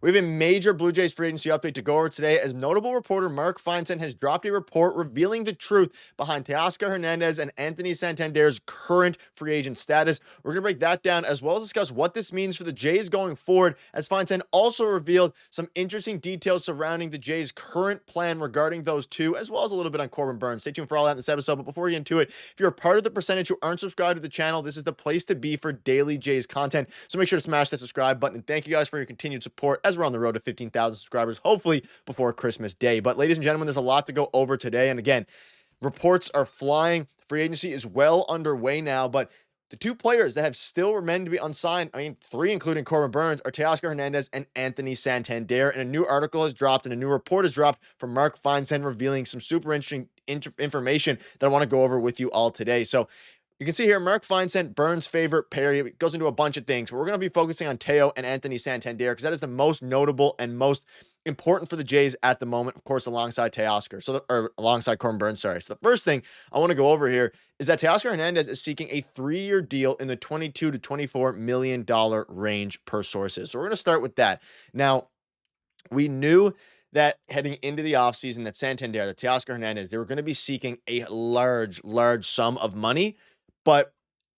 We have a major Blue Jays free agency update to go over today, as notable reporter Mark Feinsand has dropped a report revealing the truth behind Teoscar Hernandez and Anthony Santander's current free agent status. We're going to break that down, as well as discuss what this means for the Jays going forward, as Feinsand also revealed some interesting details surrounding the Jays' current plan regarding those two, as well as a little bit on Corbin Burnes. Stay tuned for all that in this episode, but before we get into it, if you're a part of the percentage who aren't subscribed to the channel, this is the place to be for daily Jays content, so make sure to smash that subscribe button, and thank you guys for your continued support as we're on the road to 15,000 subscribers, hopefully before Christmas Day. But ladies and gentlemen, there's a lot to go over today, and again, reports are flying. Free agency is well underway now, but the two players that have still remained to be unsigned, I mean, three including Corbin Burnes, are Teoscar Hernandez and Anthony Santander. And a new article has dropped and a new report has dropped from Mark Feinsand revealing some super interesting information that I want to go over with you all today. So you can see here, Mark Feinsand, Burnes' favorite pair. It goes into a bunch of things. But we're going to be focusing on Teo and Anthony Santander because that is the most notable and most important for the Jays at the moment, of course, alongside Teoscar. Or alongside Corbin Burnes, sorry. So the first thing I want to go over here is that Teoscar Hernandez is seeking a 3-year deal in the $22 to $24 million range per sources. So we're going to start with that. Now, we knew that heading into the offseason that Santander, that Teoscar Hernandez, they were going to be seeking a large sum of money, but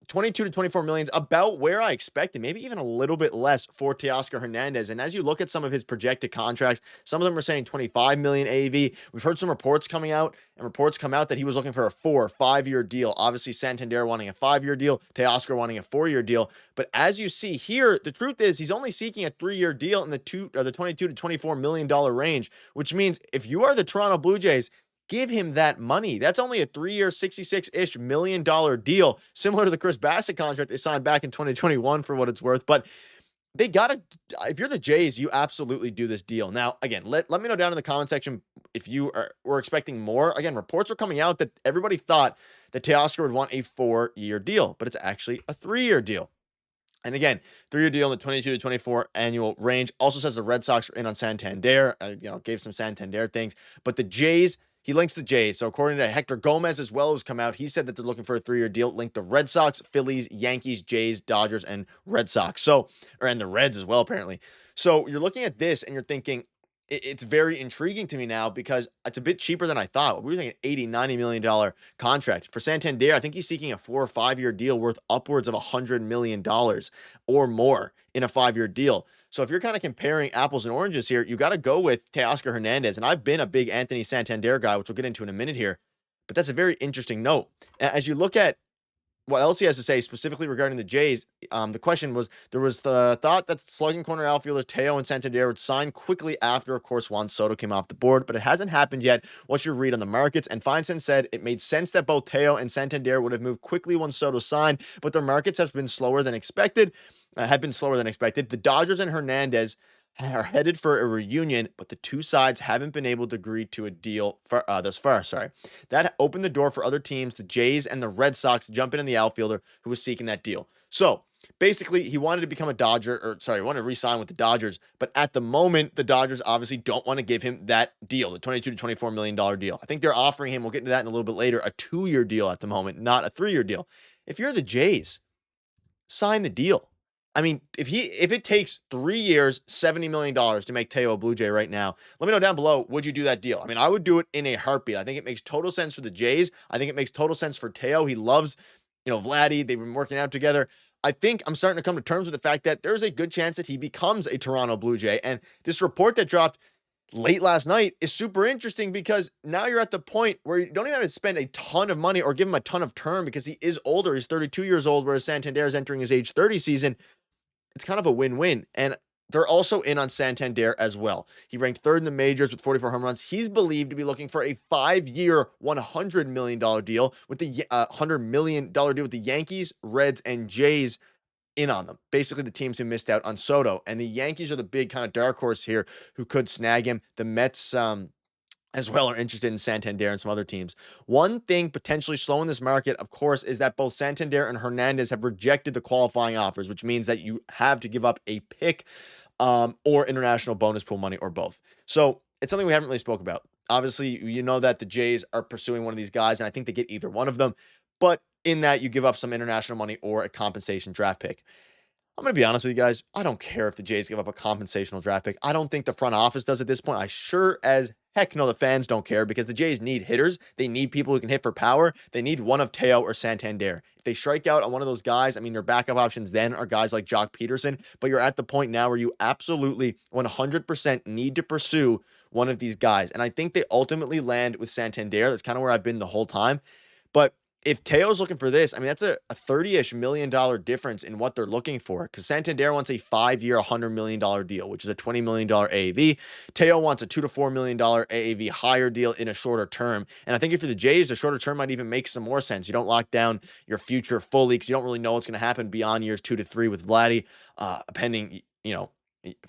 22 to 24 million is about where I expected, maybe even a little bit less for Teoscar Hernandez. And as you look at some of his projected contracts, some of them are saying 25 million AAV. We've heard some reports coming out, and reports come out that he was looking for a 4 or 5 year deal. Obviously, Santander wanting a 5-year deal, Teoscar wanting a 4-year deal. But as you see here, the truth is he's only seeking a 3-year deal in the 22 to $24 million range, which means if you are the Toronto Blue Jays, give him that money. That's only a 3-year, $66-ish million deal, similar to the Chris Bassett contract they signed back in 2021 for what it's worth. But they got to, if you're the Jays, you absolutely do this deal. Now, again, let me know down in the comment section if you were expecting more. Again, reports are coming out that everybody thought that Teoscar would want a 4-year deal, but it's actually a 3-year deal. And again, 3-year deal in the 22 to 24 annual range. Also says the Red Sox are in on Santander. Gave some Santander things, but the Jays, he links the Jays. So according to Hector Gomez as well, who's come out, he said that they're looking for a 3-year deal linked to Red Sox, Phillies, Yankees, Jays, Dodgers, and Red Sox. And the Reds as well, apparently. So you're looking at this and you're thinking, it's very intriguing to me now because it's a bit cheaper than I thought. We were thinking $80-90 million contract. For Santander, I think he's seeking a 4 or 5-year deal worth upwards of $100 million or more in a 5-year deal. So if you're kind of comparing apples and oranges here, you got to go with Teoscar Hernandez. And I've been a big Anthony Santander guy, which we'll get into in a minute here. But that's a very interesting note. As you look at what else he has to say specifically regarding the Jays, the question was, there was the thought that slugging corner outfielders Teo and Santander would sign quickly after, of course, Juan Soto came off the board, but it hasn't happened yet. What's your read on the markets? And Feinsand said it made sense that both Teo and Santander would have moved quickly when Soto signed, but their markets have been slower than expected. The Dodgers and Hernandez are headed for a reunion, but the two sides haven't been able to agree to a deal thus far. That opened the door for other teams, the Jays and the Red Sox, to jump in the outfielder who was seeking that deal. So basically, he wanted to become a Dodger, he wanted to re-sign with the Dodgers, but at the moment, the Dodgers obviously don't want to give him that deal, the $22 to $24 million deal. I think they're offering him, we'll get into that in a little bit later, a 2-year deal at the moment, not a 3-year deal. If you're the Jays, sign the deal. I mean, if it takes 3 years, $70 million to make Teo a Blue Jay right now, let me know down below, would you do that deal? I mean, I would do it in a heartbeat. I think it makes total sense for the Jays. I think it makes total sense for Teo. He loves, Vladdy. They've been working out together. I think I'm starting to come to terms with the fact that there's a good chance that he becomes a Toronto Blue Jay. And this report that dropped late last night is super interesting because now you're at the point where you don't even have to spend a ton of money or give him a ton of term because he is older. He's 32 years old, whereas Santander is entering his age 30 season. It's kind of a win-win. And they're also in on Santander as well. He ranked 3rd in the majors with 44 home runs. He's believed to be looking for a 5-year, $100 million deal with the $100 million deal with the Yankees, Reds, and Jays in on them. Basically, the teams who missed out on Soto. And the Yankees are the big kind of dark horse here who could snag him. The Mets, as well, are interested in Santander and some other teams. One thing potentially slowing this market, of course, is that both Santander and Hernandez have rejected the qualifying offers, which means that you have to give up a pick or international bonus pool money or both. So it's something we haven't really spoke about. Obviously, you know that the Jays are pursuing one of these guys, and I think they get either one of them. But in that, you give up some international money or a compensation draft pick. I'm going to be honest with you guys. I don't care if the Jays give up a compensational draft pick. I don't think the front office does at this point. I sure as heck know the fans don't care because the Jays need hitters. They need people who can hit for power. They need one of Teo or Santander. If they strike out on one of those guys, I mean, their backup options then are guys like Jock Peterson, but you're at the point now where you absolutely 100% need to pursue one of these guys. And I think they ultimately land with Santander. That's kind of where I've been the whole time. But if Teo's looking for this, I mean, that's a $30-ish million difference in what they're looking for because Santander wants a 5-year, $100 million deal, which is a $20 million AAV. Teo wants a $2 to $4 million AAV higher deal in a shorter term. And I think if you're the Jays, the shorter term might even make some more sense. You don't lock down your future fully because you don't really know what's going to happen beyond years 2 to 3 with Vladdy, pending,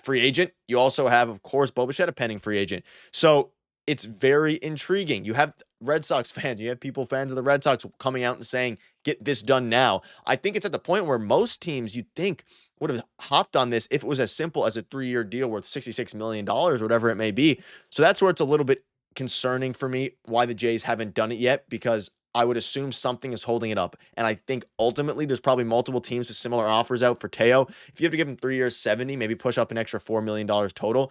free agent. You also have, of course, Bichette, a pending free agent. So it's very intriguing. You have Red Sox fans, you have fans of the Red Sox coming out and saying, get this done now. I think it's at the point where most teams you'd think would have hopped on this if it was as simple as a 3-year deal worth $66 million, whatever it may be. So that's where it's a little bit concerning for me why the Jays haven't done it yet, because I would assume something is holding it up. And I think ultimately there's probably multiple teams with similar offers out for Teo. If you have to give him 3 years, 70, maybe push up an extra $4 million total,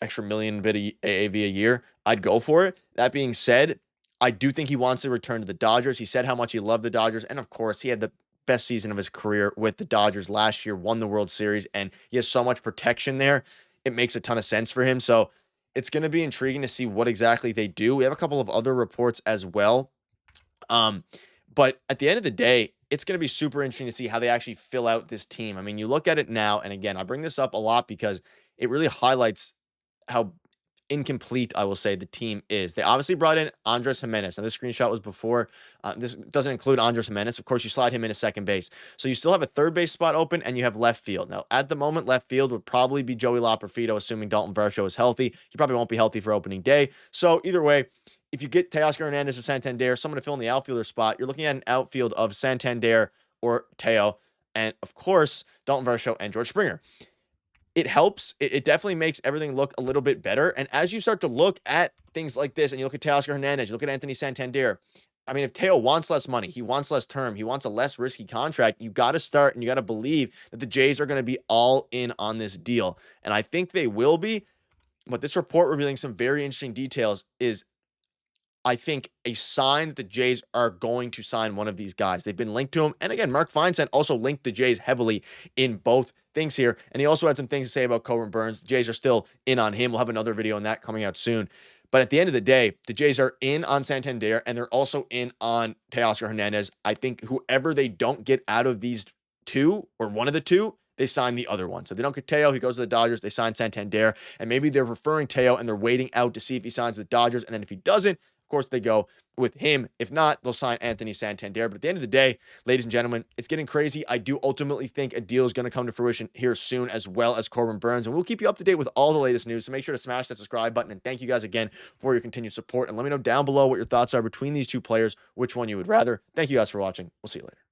extra million bit of AAV a year, I'd go for it. That being said, I do think he wants to return to the Dodgers. He said how much he loved the Dodgers. And of course, he had the best season of his career with the Dodgers last year, won the World Series, and he has so much protection there. It makes a ton of sense for him. So it's going to be intriguing to see what exactly they do. We have a couple of other reports as well. But at the end of the day, it's going to be super interesting to see how they actually fill out this team. I mean, you look at it now, and again, I bring this up a lot because it really highlights how incomplete, I will say, the team is. They obviously brought in Andres Gimenez. Now, this screenshot was before. This doesn't include Andres Gimenez. Of course, you slide him into second base. So you still have a third base spot open, and you have left field. Now, at the moment, left field would probably be Joey Loperfido, assuming Dalton Varsho is healthy. He probably won't be healthy for opening day. So either way, if you get Teoscar Hernandez or Santander, someone to fill in the outfielder spot, you're looking at an outfield of Santander or Teo, and of course, Dalton Varsho and George Springer. It helps. It definitely makes everything look a little bit better. And as you start to look at things like this, and you look at Teoscar Hernandez, you look at Anthony Santander, I mean, if Teo wants less money, he wants less term, he wants a less risky contract, you got to start and you got to believe that the Jays are going to be all in on this deal. And I think they will be. But this report revealing some very interesting details is, I think, a sign that the Jays are going to sign one of these guys. They've been linked to him. And again, Mark Feinsand also linked the Jays heavily in both things here. And he also had some things to say about Corbin Burnes. The Jays are still in on him. We'll have another video on that coming out soon. But at the end of the day, the Jays are in on Santander, and they're also in on Teoscar Hernandez. I think whoever they don't get out of these two, or one of the two, they sign the other one. So they don't get Teo, he goes to the Dodgers, they sign Santander. And maybe they're preferring Teo, and they're waiting out to see if he signs with the Dodgers. And then if he doesn't, of course, they go with him. If not, they'll sign Anthony Santander. But at the end of the day, ladies and gentlemen, it's getting crazy. I do ultimately think a deal is going to come to fruition here soon, as well as Corbin Burnes. And we'll keep you up to date with all the latest news. So make sure to smash that subscribe button. And thank you guys again for your continued support. And let me know down below what your thoughts are between these two players, which one you would rather. Thank you guys for watching. We'll see you later.